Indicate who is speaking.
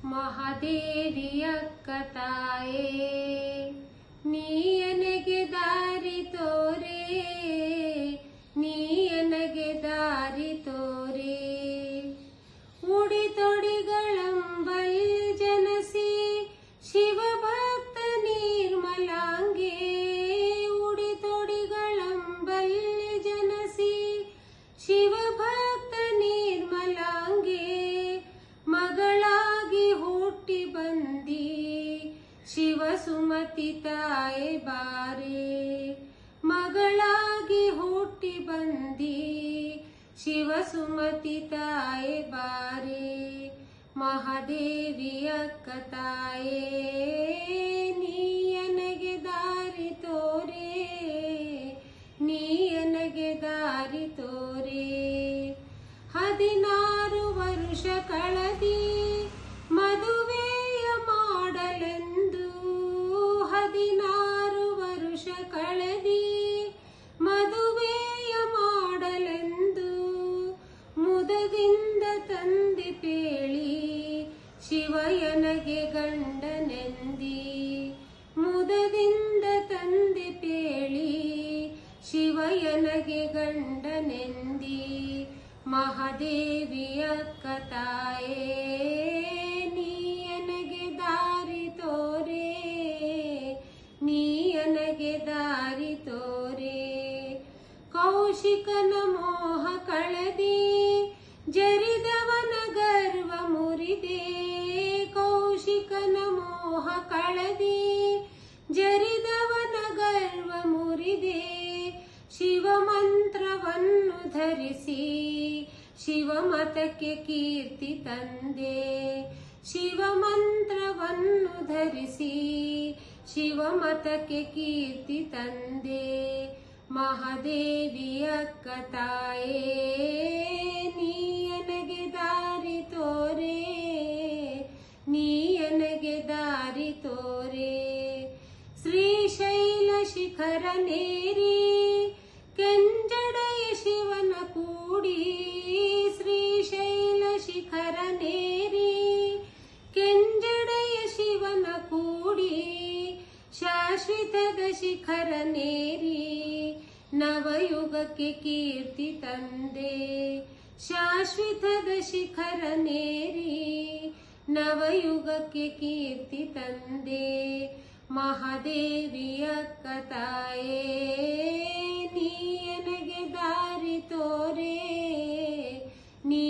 Speaker 1: ಮಹಾದೇವಿಯ ಕಥಾಯೇ ನೀಯನಗೆ ದಾರಿ ತೋರೆ, ನೀಯನಗೆ ದಾರಿ ತೋರೆ. ಉಡಿ ತೊಡಿಗಳಂಬಲ್ ಜನಸಿ ಶಿವಭಕ್ತ ನಿರ್ಮಲಾಂಗೆ, ಉಡಿ ತೊಡಿಗಳಂಬಲ್ ಜನಸಿ ಶಿವಭಕ್ತ ನಿರ್ಮಲಾಂಗೆ. ಮಗಳಾಗಿ ಹುಟ್ಟಿ ಬಂದಿ ಶಿವ ಸುಮತಿ ತಾಯಿ ಬಾರೆ, ಮಗಳಾಗಿ ಹುಟ್ಟಿ ಬಂದಿ ಶಿವ ಸುಮತಿ ತಾಯಿ ಬಾರೆ. ಮಹಾದೇವಿಯ ಕಥಾಯೇ ನೀಯನಗೆ ದಾರಿ ತೋರೆ, ನೀಯನಗೆ ದಾರಿ ತೋರೆ. 16 ವರುಷ ಕಳೆದಿ ಮದುವೆಯ ಮಾಡಲೆಂದು, 16 ವರುಷ ಕಳೆದಿ ಮದುವೆಯ ಮಾಡಲೆಂದು. ಮುದದಿಂದ ತಂದೆ ಪೇಳಿ ಶಿವಯನಗೆ ಗಂಡನೆಂದಿ, ಮುದದಿಂದ ತಂದೆ ಪೇಳಿ ಶಿವಯನಗೆ ಗಂಡನೆಂದಿ. ಮಹಾದೇವಿಯ ಕಥಾಯೇ ನೀಯನಗೆ ದಾರಿ ತೋರೆ, ನೀಯನಗೆ ದಾರಿ ತೋರೆ. ಕೌಶಿಕನ ಮೋಹ ಕಳೆದಿ ಜರಿದವನ ಗರ್ವ ಮುರಿದೆ, ಕೌಶಿಕನ ಮೋಹ ಕಳೆದಿ ಜರಿದವನ ಗರ್ವ ಮುರಿದೆ. ಶಿವ ಮಂತ್ರವನ್ನು ಧರಿಸಿ ಶಿವಮತಕ್ಕೆ ಕೀರ್ತಿ ತಂದೆ, ಶಿವ ಮಂತ್ರವನ್ನು ಧರಿಸಿ ಶಿವಮತಕ್ಕೆ ಕೀರ್ತಿ ತಂದೆ. ಮಹಾದೇವಿಯ ಕಥಾಯೇ ನೀಯನಗೆ ದಾರಿ ತೋರೆ, ನೀಯನಗೆ ದಾರಿ ತೋರೆ. ಶ್ರೀಶೈಲ ಶಿಖರನೇರಿ ಕೆಂಜಡೆಯ ಶಿವನ ಕೂಡಿ, ಶ್ರೀಶೈಲ ಶಿಖರನೇರಿ ಕೆಂಜಡೆಯ ಶಿವನ ಕೂಡಿ. ಶಾಶ್ವತದ ಶಿಖರನೇರಿ ನವಯುಗಕ್ಕೆ ಕೀರ್ತಿ ತಂದೆ, ಶಾಶ್ವತದ ಶಿಖರನೇರಿ ನವಯುಗಕ್ಕೆ ಕೀರ್ತಿ ತಂದೆ. ಮಹಾದೇವಿಯ ಕಥಾಯೇ ನೀಯನಗೆ ದಾರಿ ತೋರೆ, ನೀ